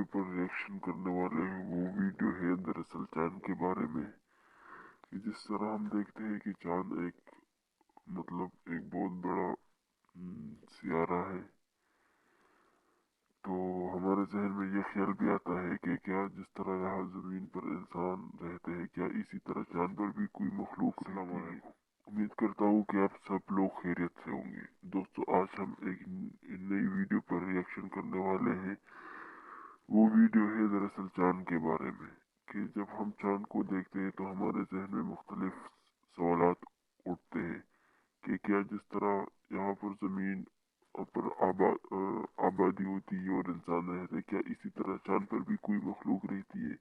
Video पर reaction करने वाले हैं वो वीडियो है दरअसल चांद के बारे में कि जिस तरह हम देखते हैं कि चांद एक बहुत बड़ा सियारा है, तो हमारे जहन में ये ख्याल भी आता है कि क्या जिस तरह यहाँ ज़मीन पर इंसान रहते हैं, क्या इसी तरह चांद पर भी कोई मखलूक रहती है। उम्मीद करता हूँ कि आप सब लोग खैरियत से होंगे। दोस्तों, आज हम एक नई वीडियो पर रिएक्शन करने वाले हैं। वो वीडियो है दरअसल चांद के बारे में कि जब हम चांद को देखते हैं तो हमारे जहन में मुख्तलिफ सवालात उठते हैं कि क्या जिस तरह यहाँ पर ज़मीन पर आबादी होती है और इंसान रहते हैं, क्या इसी तरह चांद पर भी कोई मखलूक रहती है।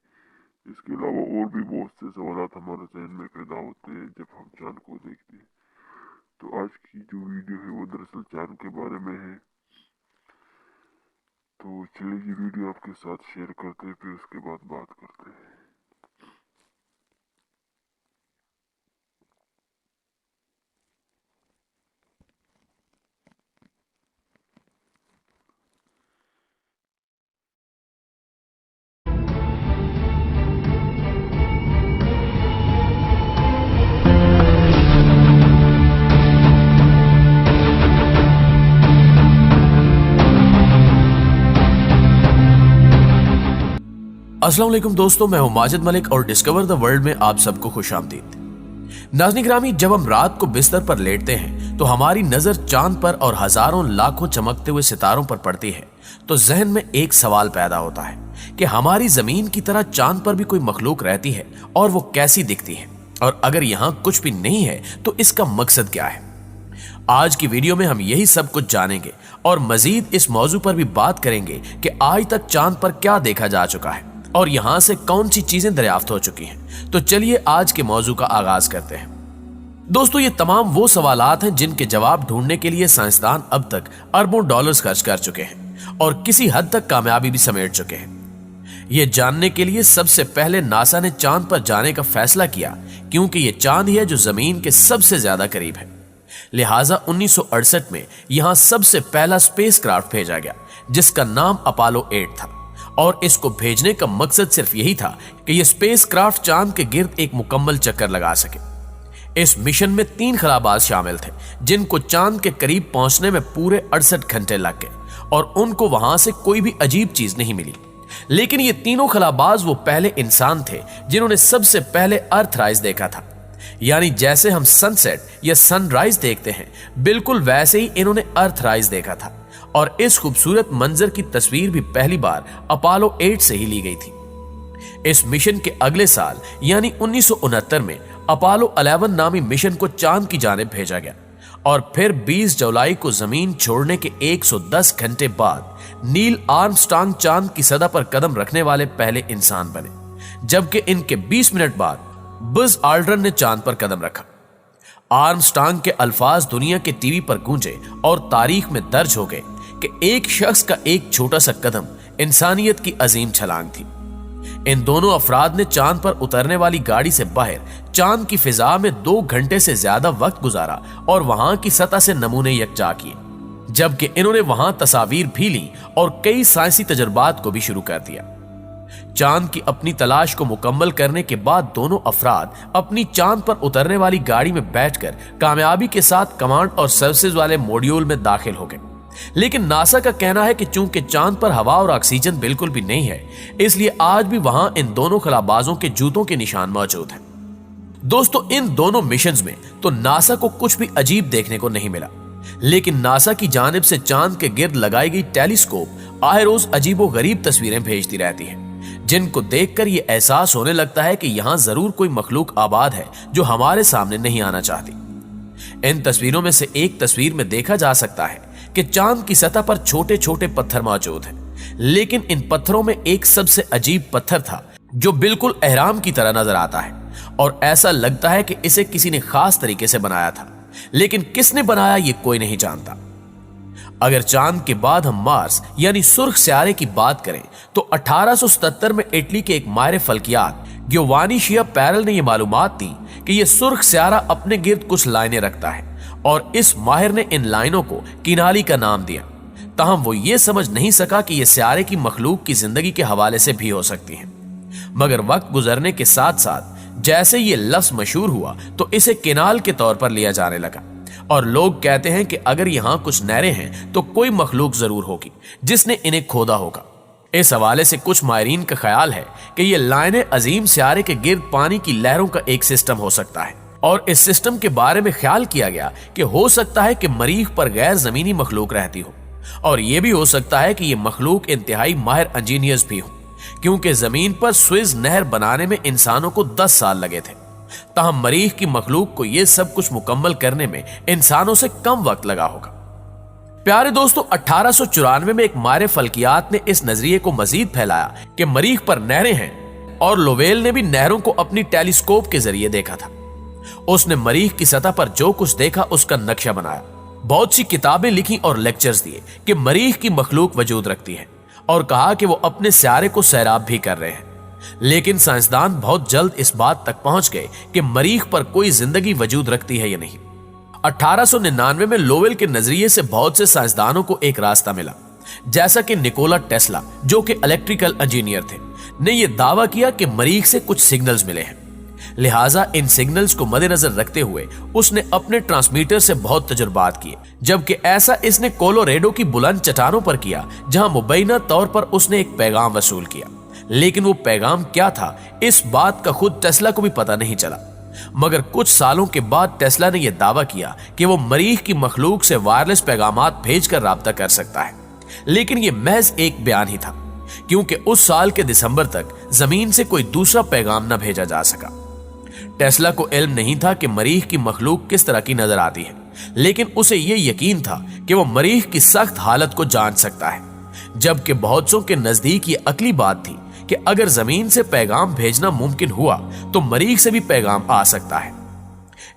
इसके अलावा और भी बहुत से सवालात हमारे जहन में पैदा होते हैं जब हम चांद को देखते हैं। तो आज की जो वीडियो है वो दरअसल चांद के बारे में है। तो चलिए ये वीडियो आपके साथ शेयर करते हैं, फिर उसके बाद बात करते हैं। अस्सलाम वालेकुम दोस्तों, मैं हूं माजिद मलिक और डिस्कवर द वर्ल्ड में आप सबको खुशामदीद। नाज़रीन गिरामी, जब हम रात को बिस्तर पर लेटते हैं तो हमारी नजर चांद पर और हजारों लाखों चमकते हुए सितारों पर पड़ती है, तो जहन में एक सवाल पैदा होता है कि हमारी जमीन की तरह चांद पर भी कोई मखलूक रहती है और वो कैसी दिखती है, और अगर यहाँ कुछ भी नहीं है तो इसका मकसद क्या है। आज की वीडियो में हम यही सब कुछ जानेंगे और मजीद इस मौजू पर भी बात करेंगे कि आज तक चांद पर क्या देखा जा चुका है और यहां से कौन सी चीजें दरियाफ्त हो चुकी हैं। तो चलिए आज के मौजू का आगाज करते हैं। दोस्तों, ये तमाम वो सवालात हैं जिनके जवाब ढूंढने के लिए साइंसदान अब तक अरबों डॉलर्स खर्च कर चुके हैं और किसी हद तक कामयाबी भी समेट चुके हैं। ये जानने के लिए सबसे पहले नासा ने चांद पर जाने का फैसला किया, क्योंकि ये चांद ही है जो जमीन के सबसे ज्यादा करीब है। लिहाजा 1968 में यहां सबसे पहला स्पेसक्राफ्ट भेजा गया जिसका नाम अपोलो 8 था, और इसको भेजने का मकसद सिर्फ यही था कि यह स्पेसक्राफ्ट चांद के गिर्द एक मुकम्मल चक्कर लगा सके। इस मिशन में 3 खलाबाज शामिल थे जिनको चांद के करीब पहुंचने में पूरे 68 घंटे लग गए और उनको वहां से कोई भी अजीब चीज नहीं मिली। लेकिन ये तीनों खलाबाज वो पहले इंसान थे जिन्होंने सबसे पहले अर्थराइज देखा था। यानी जैसे हम सनसेट या सनराइज देखते हैं, बिल्कुल वैसे ही इन्होंने अर्थराइज देखा था, और इस खूबसूरत मंजर की तस्वीर भी पहली बार अपोलो 8 से ही ली गई थी। इस मिशन के अगले साल यानी 1969 में अपोलो 11 नामी मिशन को चांद की जानिब भेजा गया, और फिर 20 जुलाई को जमीन छोड़ने के 110 घंटे बाद नील आर्मस्ट्रांग चांद की सतह पर कदम रखने वाले पहले इंसान बने, जबकि इनके 20 मिनट बाद बज़ ऑल्ड्रिन ने चांद पर कदम रखा। आर्मस्ट्रांग के अल्फाज दुनिया के टीवी पर गूंजे और तारीख में दर्ज हो गए कि एक शख्स का एक छोटा सा कदम इंसानियत की अजीम छलांग थी। इन दोनों अफराद ने चांद पर उतरने वाली गाड़ी से बाहर चांद की फिजा में 2 घंटे से ज्यादा वक्त गुजारा और वहां की सतह से नमूने यकजा किए, जबकि इन्होंने वहां तस्वीर भी ली और कई साइंसी तजुर्बात को भी शुरू कर दिया। चांद की अपनी तलाश को मुकम्मल करने के बाद दोनों अफराद अपनी चांद पर उतरने वाली गाड़ी में बैठकर कामयाबी के साथ कमांड और सर्विसेज वाले मॉड्यूल में दाखिल हो गए। लेकिन नासा का कहना है कि चूंकि चांद पर हवा और ऑक्सीजन बिल्कुल भी नहीं है, इसलिए आज भी वहां इन दोनों खलाबाजों के जूतों के निशान मौजूद हैं। दोस्तों, इन दोनों मिशंस में तो नासा को कुछ भी अजीब देखने को नहीं मिला, लेकिन नासा की जानिब से चांद के गिर्द लगाई गई टेलीस्कोप आए रोज अजीबो गरीब तस्वीरें भेजती रहती है, जिनको देखकर यह एहसास होने लगता है कि यहां जरूर कोई मखलूक आबाद है जो हमारे सामने नहीं आना चाहती। इन तस्वीरों में से एक तस्वीर में देखा जा सकता है कि चांद की सतह पर छोटे छोटे पत्थर मौजूद हैं, लेकिन इन पत्थरों में एक सबसे अजीब पत्थर था जो बिल्कुल एहराम की तरह नजर आता है, और ऐसा लगता है कि इसे किसी ने खास तरीके से बनाया था, लेकिन किसने बनाया ये कोई नहीं जानता। अगर चांद के बाद हम मार्स यानी सुर्ख सियारे की बात करें तो 1877 में इटली के एक माहिर फल्कियात गियोवानी शियापेरेल ने यह मालूमात दी कि यह सुर्ख सियारा अपने गिर्द कुछ लाइनें रखता है, और इस माहिर ने इन लाइनों को किनाली का नाम दिया। ताहम वो ये समझ नहीं सका कि ये सियारे की मखलूक की जिंदगी के हवाले से भी हो सकती हैं। मगर वक्त गुजरने के साथ साथ जैसे ये लफ्ज मशहूर हुआ तो इसे किनाल के तौर पर लिया जाने लगा, और लोग कहते हैं कि अगर यहाँ कुछ नहरें हैं तो कोई मखलूक जरूर होगी जिसने इन्हें खोदा होगा। इस हवाले से कुछ माहिरीन का ख्याल है कि ये लाइने अजीम सियारे के गिर्द पानी की लहरों का एक सिस्टम हो सकता है, और इस सिस्टम के बारे में ख्याल किया गया कि हो सकता है कि मरीख पर गैर जमीनी मखलूक रहती हो, और यह भी हो सकता है कि ये मखलूक इंतहाई माहिर इंजीनियर्स भी हों, क्योंकि जमीन पर स्विज नहर बनाने में इंसानों को 10 साल लगे थे। ताहम मरीख की मखलूक को यह सब कुछ मुकम्मल करने में इंसानों से कम वक्त लगा होगा। प्यारे दोस्तों, 1894 में एक माहिर फल्कियात ने इस नजरिए को मजीद फैलाया कि मरीख पर नहरें हैं, और लोवेल ने भी नहरों को अपनी टेलीस्कोप के जरिए देखा था। उसने मरीख की सतह पर जो कुछ देखा उसका नक्शा बनाया, बहुत सी किताबें लिखी और लेक्चर्स दिए कि मरीख की मखलूक वजूद रखती है, और कहा कि वो अपने सियारे को सैराब भी कर रहे हैं। लेकिन साइंसदान बहुत जल्द इस बात तक पहुंच गए कि मरीख पर कोई जिंदगी वजूद रखती है या नहीं। 1899 में लोवेल के नजरिए से बहुत से साइंसदानों को एक रास्ता मिला, जैसा कि निकोला टेस्ला, जो कि इलेक्ट्रिकल इंजीनियर थे, ने यह दावा किया कि मरीख से कुछ सिग्नल्स मिले हैं। लिहाजा इन सिग्नल्स को मद्देनजर रखते हुए उसने अपने ट्रांसमीटर से बहुत तजुर्बात किए, जबकि ऐसा इसने कोलोरेडो की बुलंद चट्टानों पर किया, जहां मुबैना तौर पर उसने एक पैगाम वसूल किया। लेकिन वो पैगाम क्या था, इस बात का खुद टेस्ला को भी पता नहीं चला। मगर कुछ सालों के बाद टेस्ला ने यह दावा किया कि वो मरीख की मखलूक से वायरलेस पैगामात भेजकर राब्ता कर सकता है। लेकिन यह महज एक बयान ही था, क्योंकि उस साल के दिसंबर तक जमीन से कोई दूसरा पैगाम न भेजा जा सका। टेस्ला को इल्म नहीं था कि मरीख की मखलूक किस तरह की नजर आती है, लेकिन उसे यह यकीन था कि वो मरीख की सख्त हालत को जान सकता है। जबकि बहुत के नजदीक ये अकली बात थी कि अगर जमीन से पैगाम भेजना मुमकिन हुआ तो मरीख से भी पैगाम आ सकता है।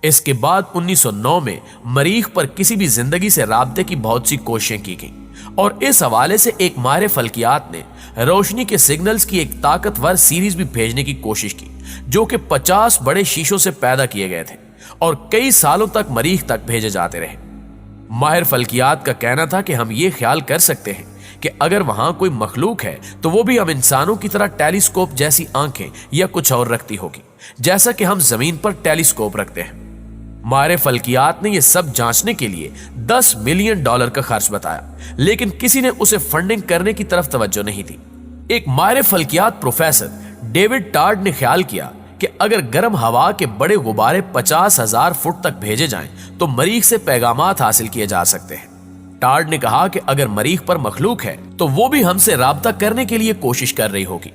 इसके बाद 1909 में मरीख पर किसी भी जिंदगी से राब्ते की बहुत सी कोशिशें की गई, और इस हवाले से एक माहिर फल्कियात ने रोशनी के सिग्नल्स की एक ताकतवर सीरीज भी भेजने की कोशिश की, जो कि 50 बड़े शीशों से पैदा किए गए थे और कई सालों तक मरीख तक भेजे जाते रहे। माहिर फल्कियात का कहना था कि हम ये ख्याल कर सकते हैं कि अगर वहां कोई मखलूक है तो वो भी हम इंसानों की तरह टेलीस्कोप जैसी आंखें या कुछ और रखती होगी, जैसा कि हम जमीन पर टेलीस्कोप रखते हैं। माहिर फल्कियात ने यह सब जांचने के लिए $10 मिलियन का खर्च बताया, लेकिन किसी ने उसे फंडिंग करने की तरफ तवज्जो नहीं दी। एक माहिर फल्कियात प्रोफेसर डेविड टार्ड ने ख्याल किया कि अगर गर्म हवा के बड़े गुब्बारे 50,000 फुट तक भेजे जाएं तो मरीख से पैगामात हासिल किए जा सकते हैं। टार्ड ने कहा कि अगर मरीख पर मखलूक है तो वो भी हमसे राब्ता करने के लिए कोशिश कर रही होगी।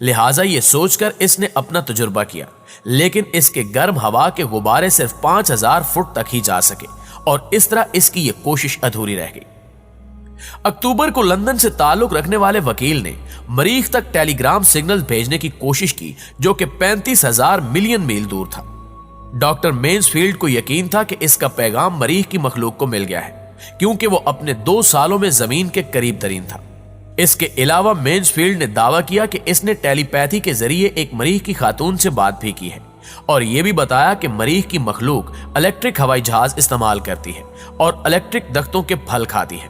लिहाजा ये सोचकर इसने अपना तजुर्बा किया, लेकिन इसके गर्म हवा के गुब्बारे सिर्फ 5,000 फुट तक ही जा सके, और इस तरह इसकी ये कोशिश अधूरी रह गई। अक्टूबर को लंदन से ताल्लुक रखने वाले वकील ने मरीख तक टेलीग्राम सिग्नल भेजने की कोशिश की, जो कि 35,000 मिलियन मील दूर था। डॉक्टर मेन्सफील्ड को यकीन था कि इसका पैगाम मरीख की मखलूक को मिल गया है, क्योंकि वो अपने 2 सालों में जमीन के करीब तरीन था। इसके अलावा मेन्सफील्ड ने दावा किया कि इसने टेलीपैथी के जरिए एक मरीख की खातून से बात भी की है, और यह भी बताया कि मरीख की मखलूक इलेक्ट्रिक हवाई जहाज इस्तेमाल करती है और इलेक्ट्रिक दख्तों के फल खाती है।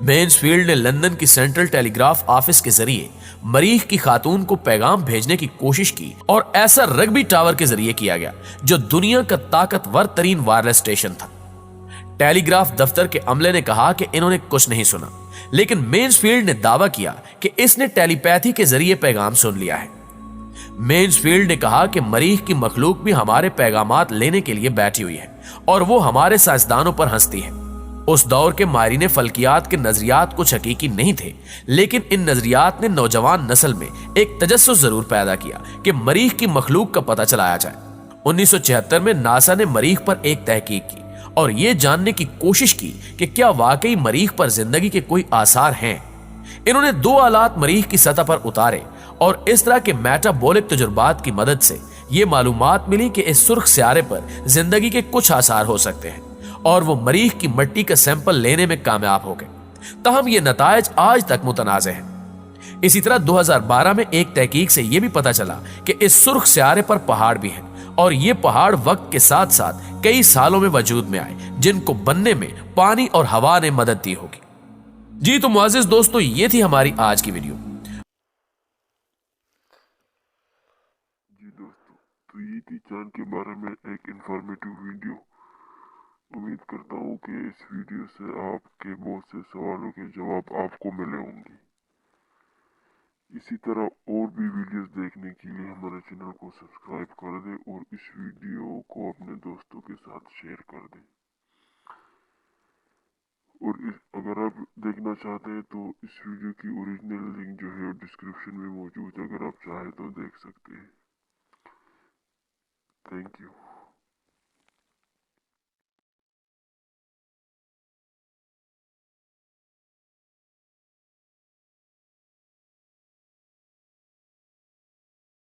मेन्सफील्ड ने लंदन की सेंट्रल टेलीग्राफ ऑफिस के जरिए मरीख की खातून को पैगाम भेजने की कोशिश की, और ऐसा रग्बी टावर के जरिए किया गया, जो दुनिया का ताकतवर तरीन वायरलेस स्टेशन था। टेलीग्राफ दफ्तर के अमले ने कहा कि इन्होंने कुछ नहीं सुना, लेकिन मेन्सफील्ड ने दावा किया कि इसने टेलीपैथी के जरिए पैगाम सुन लिया है। मेन्सफील्ड ने कहा कि मरीख की मखलूक भी हमारे पैगामात लेने के लिए बैठी हुई है, और वो हमारे साइंसदानों पर हंसती है। उस दौर के माहिरीन फल्कियात के नजरियात कुछ हकीकी नहीं थे, लेकिन इन नजरियात ने नौजवान नस्ल में एक तजस्सुस जरूर पैदा किया कि मरीख की मखलूक का पता चलाया जाए। 1976 में नासा ने मरीख पर एक तहकीक की और यह जानने की कोशिश की कि क्या वाकई मरीख पर जिंदगी के कोई आसार हैं। इन्होंने 2 आलात मरीख की सतह पर उतारे, और इस तरह के मेटाबॉलिक तजुर्बात की मदद से यह मालूमात मिली कि इस सुर्ख सियारे पर जिंदगी के कुछ आसार हो सकते हैं, और वो मरीख की मिट्टी का सैंपल लेने में कामयाब हो गए। तहम ये नतायज आज तक मुतनाज़ हैं। इसी तरह 2012 में एक तहकीक से यह भी पता चला कि इस सुर्ख सियारे पर पहाड़ भी हैं, और ये पहाड़ वक्त के साथ साथ कई सालों में वजूद में आए, जिनको बनने में पानी और हवा ने मदद दी होगी। जी तो मुआजिज दोस्तों, ये थी हमारी आज की वीडियो। जी दोस्तों, तो ये थी चांद के बारे में एक इंफॉर्मेटिव वीडियो। उम्मीद करता हूँ कि इस वीडियो से आपके बहुत से सवालों के जवाब आपको मिले होंगे। इसी तरह और भी वीडियोस देखने के लिए हमारे चैनल को सब्सक्राइब कर दें और इस वीडियो को अपने दोस्तों के साथ शेयर कर दें। और अगर आप देखना चाहते हैं तो इस वीडियो की ओरिजिनल लिंक जो है डिस्क्रिप्शन में मौजूद है, अगर आप चाहें तो देख सकते हैं। Thank you.